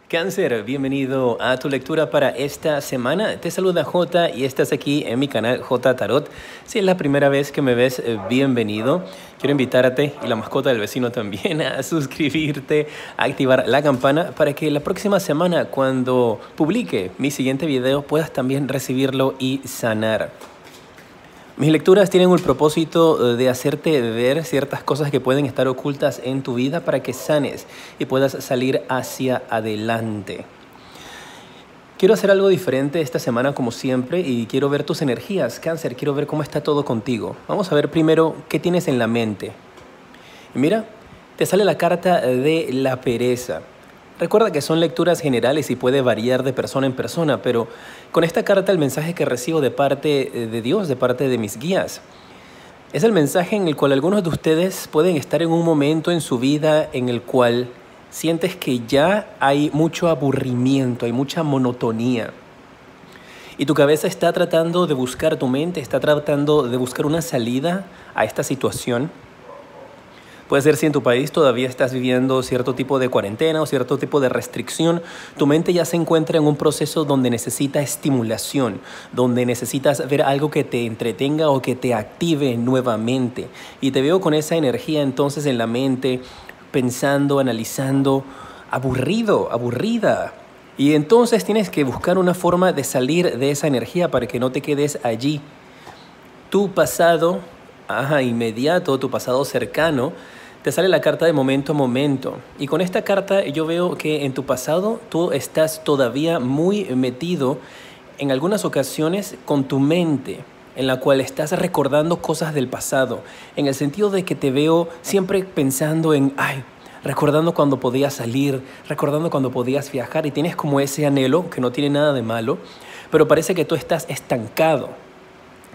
Cáncer, bienvenido a tu lectura para esta semana. Te saluda J y estás aquí en mi canal J Tarot. Si es la primera vez que me ves, bienvenido. Quiero invitarte y la mascota del vecino también a suscribirte, a activar la campana para que la próxima semana cuando publique mi siguiente video puedas también recibirlo y sanar. Mis lecturas tienen el propósito de hacerte ver ciertas cosas que pueden estar ocultas en tu vida para que sanes y puedas salir hacia adelante. Quiero hacer algo diferente esta semana como siempre y quiero ver tus energías. Cáncer, quiero ver cómo está todo contigo. Vamos a ver primero qué tienes en la mente. Y mira, te sale la carta de la pereza. Recuerda que son lecturas generales y puede variar de persona en persona, pero con esta carta el mensaje que recibo de parte de Dios, de parte de mis guías, es el mensaje en el cual algunos de ustedes pueden estar en un momento en su vida en el cual sientes que ya hay mucho aburrimiento, hay mucha monotonía. Y tu cabeza está tratando de buscar, tu mente está tratando de buscar una salida a esta situación. Puede ser si en tu país todavía estás viviendo cierto tipo de cuarentena o cierto tipo de restricción, tu mente ya se encuentra en un proceso donde necesita estimulación, donde necesitas ver algo que te entretenga o que te active nuevamente. Y te veo con esa energía entonces en la mente, pensando, analizando, aburrido, aburrida. Y entonces tienes que buscar una forma de salir de esa energía para que no te quedes allí. Tu pasado inmediato, tu pasado cercano, te sale la carta de momento a momento. Y con esta carta yo veo que en tu pasado tú estás todavía muy metido en algunas ocasiones con tu mente, en la cual estás recordando cosas del pasado, en el sentido de que te veo siempre pensando en, recordando cuando podías salir, recordando cuando podías viajar y tienes como ese anhelo que no tiene nada de malo, pero parece que tú estás estancado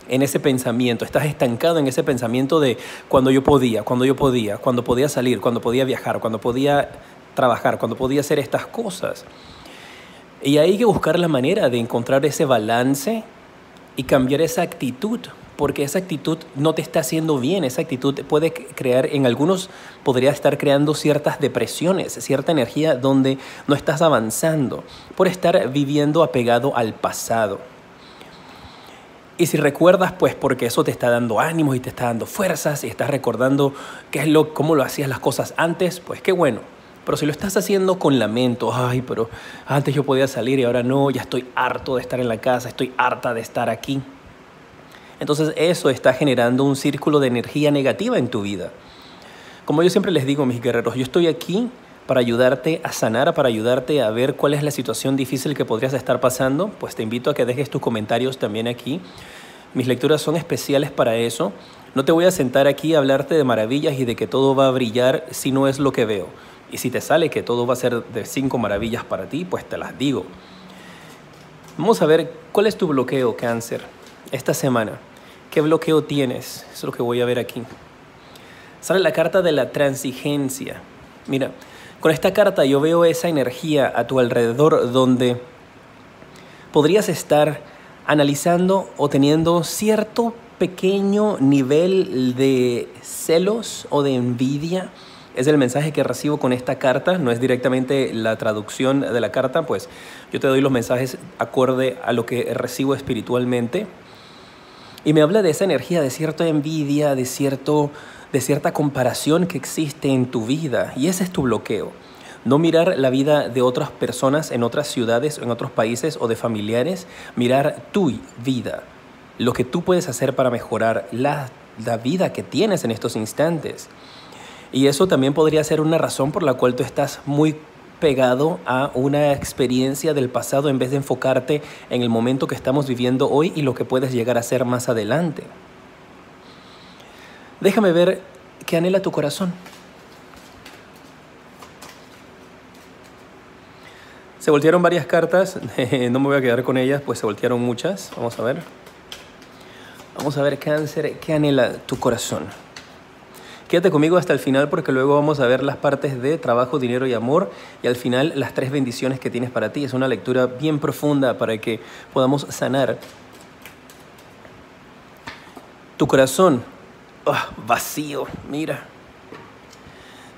en ese pensamiento, estás estancado en ese pensamiento de cuando podía salir, cuando podía viajar, cuando podía trabajar, cuando podía hacer estas cosas. Y hay que buscar la manera de encontrar ese balance y cambiar esa actitud, porque esa actitud no te está haciendo bien. Esa actitud puede crear, en algunos podría estar creando ciertas depresiones, cierta energía donde no estás avanzando por estar viviendo apegado al pasado. Y si recuerdas, pues porque eso te está dando ánimos y te está dando fuerzas y estás recordando cómo lo hacías las cosas antes, pues qué bueno. Pero si lo estás haciendo con lamento, pero antes yo podía salir y ahora no, ya estoy harto de estar en la casa, estoy harta de estar aquí. Entonces eso está generando un círculo de energía negativa en tu vida. Como yo siempre les digo, mis guerreros, yo estoy aquí para ayudarte a sanar, para ayudarte a ver cuál es la situación difícil que podrías estar pasando. Pues te invito a que dejes tus comentarios también aquí. Mis lecturas son especiales para eso. No te voy a sentar aquí a hablarte de maravillas y de que todo va a brillar si no es lo que veo. Y si te sale que todo va a ser de 5 maravillas para ti, pues te las digo. Vamos a ver cuál es tu bloqueo, Cáncer, esta semana. ¿Qué bloqueo tienes? Eso es lo que voy a ver aquí. Sale la carta de la transigencia. Mira, con esta carta yo veo esa energía a tu alrededor donde podrías estar analizando o teniendo cierto pequeño nivel de celos o de envidia. Es el mensaje que recibo con esta carta, no es directamente la traducción de la carta, pues yo te doy los mensajes acorde a lo que recibo espiritualmente. Y me habla de esa energía, de cierta envidia, de cierta comparación que existe en tu vida, y ese es tu bloqueo. No mirar la vida de otras personas en otras ciudades, en otros países o de familiares, mirar tu vida, lo que tú puedes hacer para mejorar la vida que tienes en estos instantes. Y eso también podría ser una razón por la cual tú estás muy pegado a una experiencia del pasado en vez de enfocarte en el momento que estamos viviendo hoy y lo que puedes llegar a ser más adelante. Déjame ver qué anhela tu corazón. Se voltearon varias cartas, no me voy a quedar con ellas, pues se voltearon muchas. Vamos a ver. Vamos a ver, Cáncer, qué anhela tu corazón. Quédate conmigo hasta el final porque luego vamos a ver las partes de trabajo, dinero y amor y al final las 3 bendiciones que tienes para ti. Es una lectura bien profunda para que podamos sanar. Tu corazón, vacío, mira.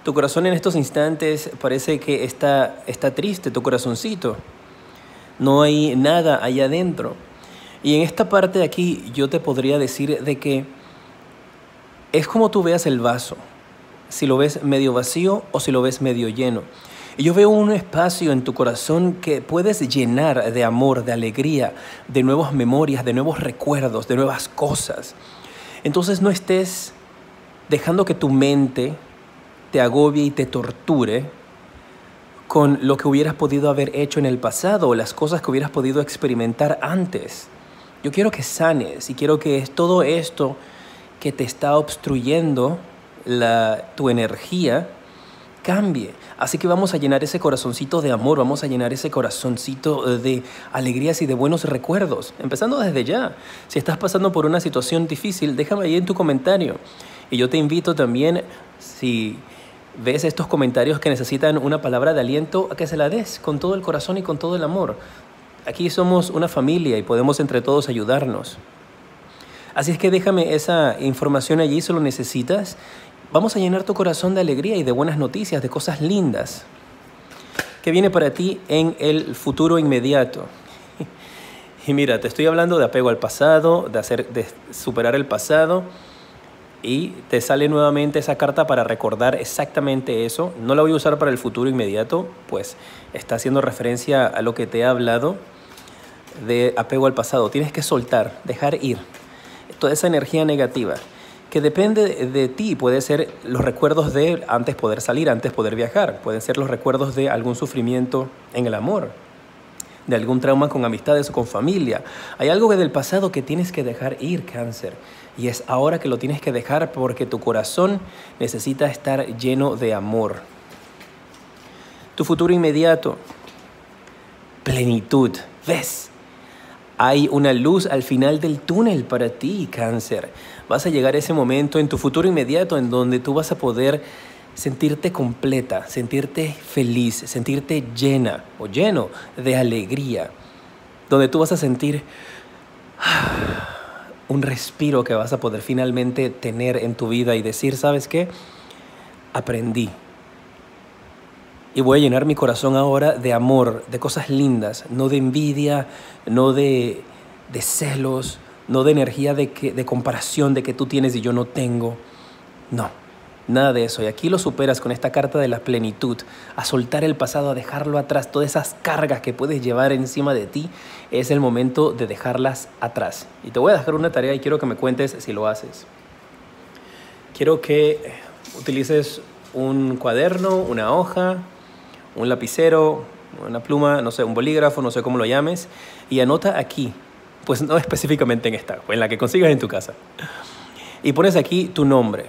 Tu corazón en estos instantes parece que está triste, tu corazoncito. No hay nada allá adentro. Y en esta parte de aquí yo te podría decir de que es como tú veas el vaso. Si lo ves medio vacío o si lo ves medio lleno. Y yo veo un espacio en tu corazón que puedes llenar de amor, de alegría, de nuevas memorias, de nuevos recuerdos, de nuevas cosas. Entonces no estés dejando que tu mente te agobie y te torture con lo que hubieras podido haber hecho en el pasado o las cosas que hubieras podido experimentar antes. Yo quiero que sanes y quiero que todo esto que te está obstruyendo tu energía cambie. Así que vamos a llenar ese corazoncito de amor, vamos a llenar ese corazoncito de alegrías y de buenos recuerdos, empezando desde ya. Si estás pasando por una situación difícil, déjame ahí en tu comentario. Y yo te invito también, si ves estos comentarios que necesitan una palabra de aliento, a que se la des con todo el corazón y con todo el amor. Aquí somos una familia y podemos entre todos ayudarnos. Así es que déjame esa información allí si lo necesitas. Vamos a llenar tu corazón de alegría y de buenas noticias, de cosas lindas que viene para ti en el futuro inmediato. Y mira, te estoy hablando de apego al pasado, de superar el pasado, y te sale nuevamente esa carta para recordar exactamente eso. No la voy a usar para el futuro inmediato, pues está haciendo referencia a lo que te he hablado de apego al pasado. Tienes que soltar, dejar ir toda esa energía negativa que depende de ti. Puede ser los recuerdos de antes poder salir, antes poder viajar. Pueden ser los recuerdos de algún sufrimiento en el amor, de algún trauma con amistades o con familia. Hay algo del pasado que tienes que dejar ir, Cáncer. Y es ahora que lo tienes que dejar porque tu corazón necesita estar lleno de amor. Tu futuro inmediato, plenitud. ¿Ves? Hay una luz al final del túnel para ti, Cáncer. Vas a llegar a ese momento en tu futuro inmediato en donde tú vas a poder sentirte completa, sentirte feliz, sentirte llena o lleno de alegría. Donde tú vas a sentir un respiro que vas a poder finalmente tener en tu vida y decir, ¿sabes qué? Aprendí. Y voy a llenar mi corazón ahora de amor, de cosas lindas, no de envidia, no de celos, no de energía de comparación de que tú tienes y yo no tengo. No, nada de eso. Y aquí lo superas con esta carta de la plenitud, a soltar el pasado, a dejarlo atrás. Todas esas cargas que puedes llevar encima de ti, es el momento de dejarlas atrás. Y te voy a dejar una tarea y quiero que me cuentes si lo haces. Quiero que utilices un cuaderno, una hoja, un lapicero, una pluma, no sé, un bolígrafo, no sé cómo lo llames, y anota aquí, pues no específicamente en esta, en la que consigas en tu casa. Y pones aquí tu nombre.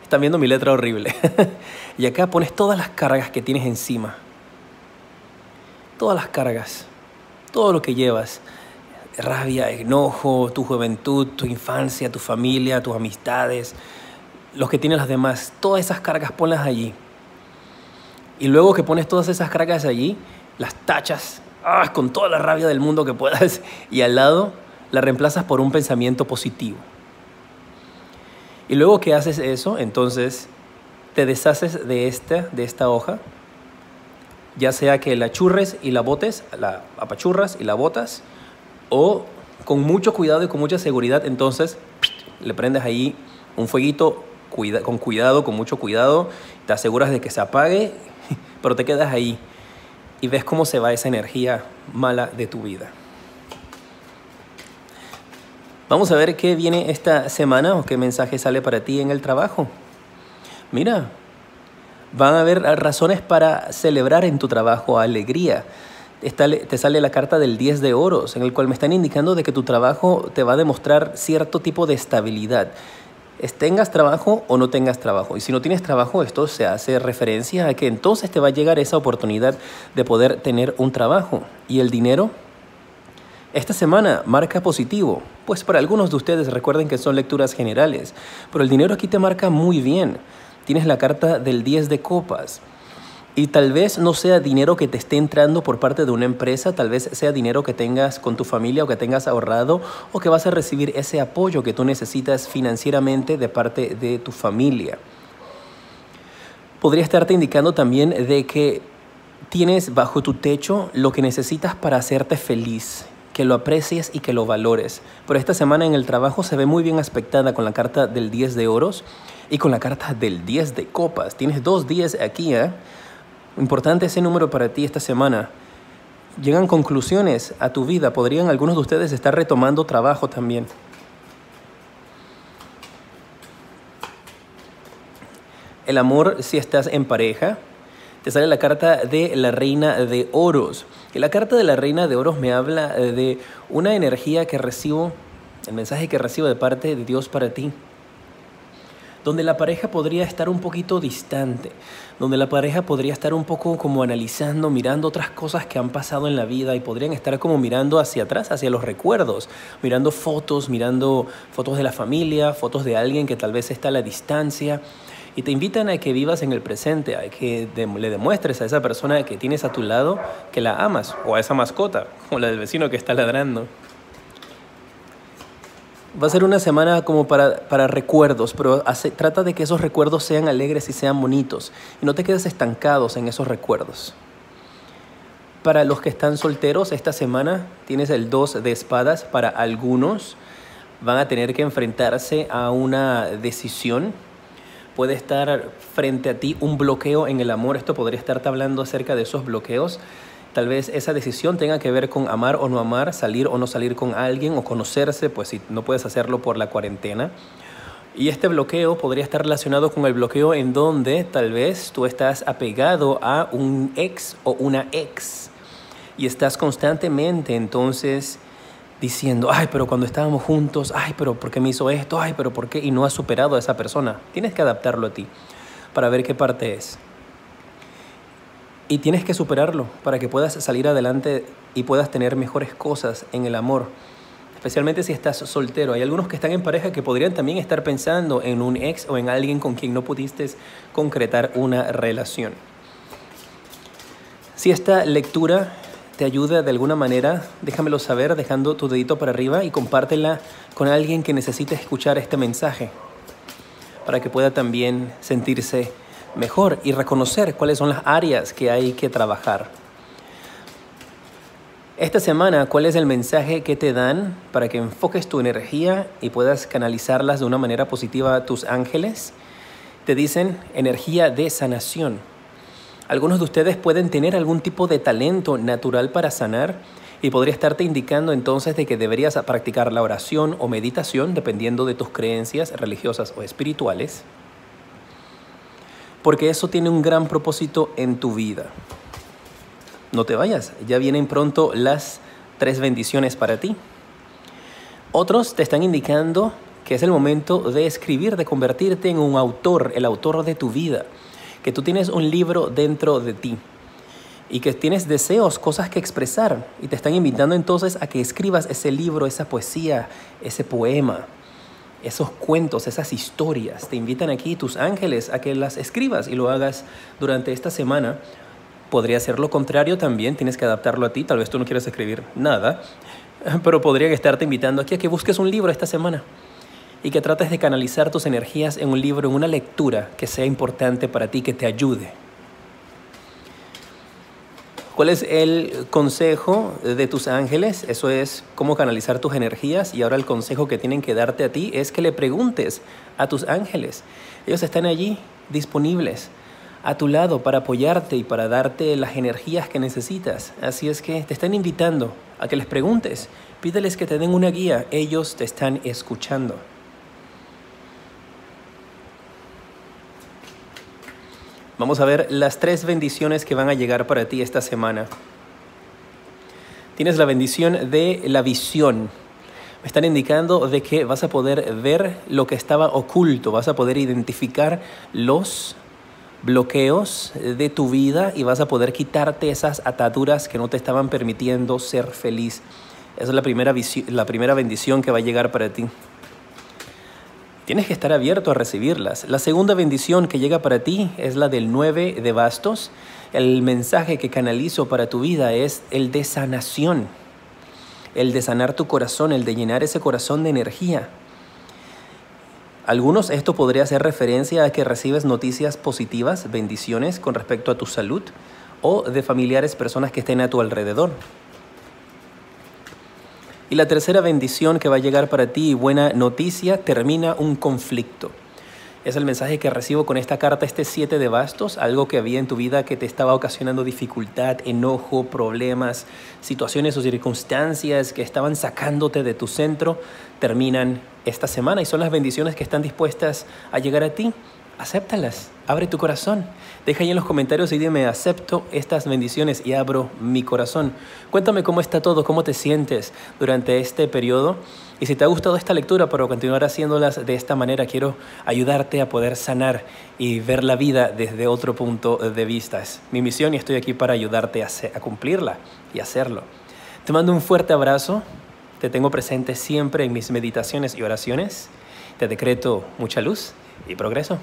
Están viendo mi letra horrible. Y acá pones todas las cargas que tienes encima. Todas las cargas, todo lo que llevas. Rabia, enojo, tu juventud, tu infancia, tu familia, tus amistades, los que tienen las demás, todas esas cargas ponlas allí. Y luego que pones todas esas cargas allí, las tachas con toda la rabia del mundo que puedas y al lado la reemplazas por un pensamiento positivo. Y luego que haces eso, entonces te deshaces de esta hoja, ya sea que la churres y la botes, la apachurras y la botas, o con mucho cuidado y con mucha seguridad, entonces le prendes ahí un fueguito con cuidado, con mucho cuidado, te aseguras de que se apague, pero te quedas ahí y ves cómo se va esa energía mala de tu vida. Vamos a ver qué viene esta semana o qué mensaje sale para ti en el trabajo. Mira, van a haber razones para celebrar en tu trabajo, alegría. Te sale la carta del 10 de oros, en el cual me están indicando de que tu trabajo te va a demostrar cierto tipo de estabilidad. Tengas trabajo o no tengas trabajo. Y si no tienes trabajo, esto se hace referencia a que entonces te va a llegar esa oportunidad de poder tener un trabajo. ¿Y el dinero? Esta semana marca positivo. Pues para algunos de ustedes, recuerden que son lecturas generales, pero el dinero aquí te marca muy bien. Tienes la carta del 10 de copas. Y tal vez no sea dinero que te esté entrando por parte de una empresa, tal vez sea dinero que tengas con tu familia o que tengas ahorrado o que vas a recibir ese apoyo que tú necesitas financieramente de parte de tu familia. Podría estarte indicando también de que tienes bajo tu techo lo que necesitas para hacerte feliz, que lo aprecies y que lo valores. Pero esta semana en el trabajo se ve muy bien aspectada con la carta del 10 de oros y con la carta del 10 de copas. Tienes 2 10 aquí, ¿eh? Importante ese número para ti esta semana. Llegan conclusiones a tu vida. Podrían algunos de ustedes estar retomando trabajo también. El amor, si estás en pareja, te sale la carta de la Reina de Oros. Y la carta de la Reina de Oros me habla de una energía que recibo, el mensaje que recibo de parte de Dios para ti, donde la pareja podría estar un poquito distante, donde la pareja podría estar un poco como analizando, mirando otras cosas que han pasado en la vida y podrían estar como mirando hacia atrás, hacia los recuerdos, mirando fotos de la familia, fotos de alguien que tal vez está a la distancia. Y te invitan a que vivas en el presente, a que le demuestres a esa persona que tienes a tu lado que la amas, o a esa mascota, o la del vecino que está ladrando. Va a ser una semana como para recuerdos, pero trata de que esos recuerdos sean alegres y sean bonitos, y no te quedes estancados en esos recuerdos. Para los que están solteros, esta semana tienes el 2 de espadas. Para algunos van a tener que enfrentarse a una decisión. Puede estar frente a ti un bloqueo en el amor. Esto podría estarte hablando acerca de esos bloqueos. Tal vez esa decisión tenga que ver con amar o no amar, salir o no salir con alguien o conocerse, pues si no puedes hacerlo por la cuarentena. Y este bloqueo podría estar relacionado con el bloqueo en donde tal vez tú estás apegado a un ex o una ex y estás constantemente entonces diciendo, ay, pero cuando estábamos juntos, ay, pero ¿por qué me hizo esto? Ay, pero ¿por qué? Y no has superado a esa persona. Tienes que adaptarlo a ti para ver qué parte es. Y tienes que superarlo para que puedas salir adelante y puedas tener mejores cosas en el amor. Especialmente si estás soltero. Hay algunos que están en pareja que podrían también estar pensando en un ex o en alguien con quien no pudiste concretar una relación. Si esta lectura te ayuda de alguna manera, déjamelo saber dejando tu dedito para arriba y compártela con alguien que necesite escuchar este mensaje para que pueda también sentirse mejor y reconocer cuáles son las áreas que hay que trabajar. Esta semana, ¿cuál es el mensaje que te dan para que enfoques tu energía y puedas canalizarlas de una manera positiva a tus ángeles? Te dicen energía de sanación. Algunos de ustedes pueden tener algún tipo de talento natural para sanar y podría estarte indicando entonces de que deberías practicar la oración o meditación dependiendo de tus creencias religiosas o espirituales, porque eso tiene un gran propósito en tu vida. No te vayas, ya vienen pronto las 3 bendiciones para ti. Otros te están indicando que es el momento de escribir, de convertirte en un autor, el autor de tu vida, que tú tienes un libro dentro de ti y que tienes deseos, cosas que expresar y te están invitando entonces a que escribas ese libro, esa poesía, ese poema, esos cuentos, esas historias. Te invitan aquí tus ángeles a que las escribas y lo hagas durante esta semana. Podría ser lo contrario también, tienes que adaptarlo a ti. Tal vez tú no quieras escribir nada, pero podrían estarte invitando aquí a que busques un libro esta semana y que trates de canalizar tus energías en un libro, en una lectura que sea importante para ti, que te ayude. ¿Cuál es el consejo de tus ángeles? Eso es cómo canalizar tus energías. Y ahora el consejo que tienen que darte a ti es que le preguntes a tus ángeles. Ellos están allí disponibles a tu lado para apoyarte y para darte las energías que necesitas. Así es que te están invitando a que les preguntes. Pídeles que te den una guía. Ellos te están escuchando. Vamos a ver las 3 bendiciones que van a llegar para ti esta semana. Tienes la bendición de la visión. Me están indicando de que vas a poder ver lo que estaba oculto, vas a poder identificar los bloqueos de tu vida y vas a poder quitarte esas ataduras que no te estaban permitiendo ser feliz. Esa es la primera bendición que va a llegar para ti. Tienes que estar abierto a recibirlas. La segunda bendición que llega para ti es la del 9 de bastos El mensaje que canalizo para tu vida es el de sanación, el de sanar tu corazón, el de llenar ese corazón de energía. Algunos, esto podría hacer referencia a que recibes noticias positivas, bendiciones con respecto a tu salud o de familiares, personas que estén a tu alrededor. Y la tercera bendición que va a llegar para ti, buena noticia, termina un conflicto. Es el mensaje que recibo con esta carta, este 7 de bastos, algo que había en tu vida que te estaba ocasionando dificultad, enojo, problemas, situaciones o circunstancias que estaban sacándote de tu centro, terminan esta semana y son las bendiciones que están dispuestas a llegar a ti. Acéptalas, abre tu corazón. Deja ahí en los comentarios y dime, acepto estas bendiciones y abro mi corazón. Cuéntame cómo está todo, cómo te sientes durante este periodo. Y si te ha gustado esta lectura, para continuar haciéndolas de esta manera, quiero ayudarte a poder sanar y ver la vida desde otro punto de vista. Es mi misión y estoy aquí para ayudarte a cumplirla y hacerlo. Te mando un fuerte abrazo. Te tengo presente siempre en mis meditaciones y oraciones. Te decreto mucha luz y progreso.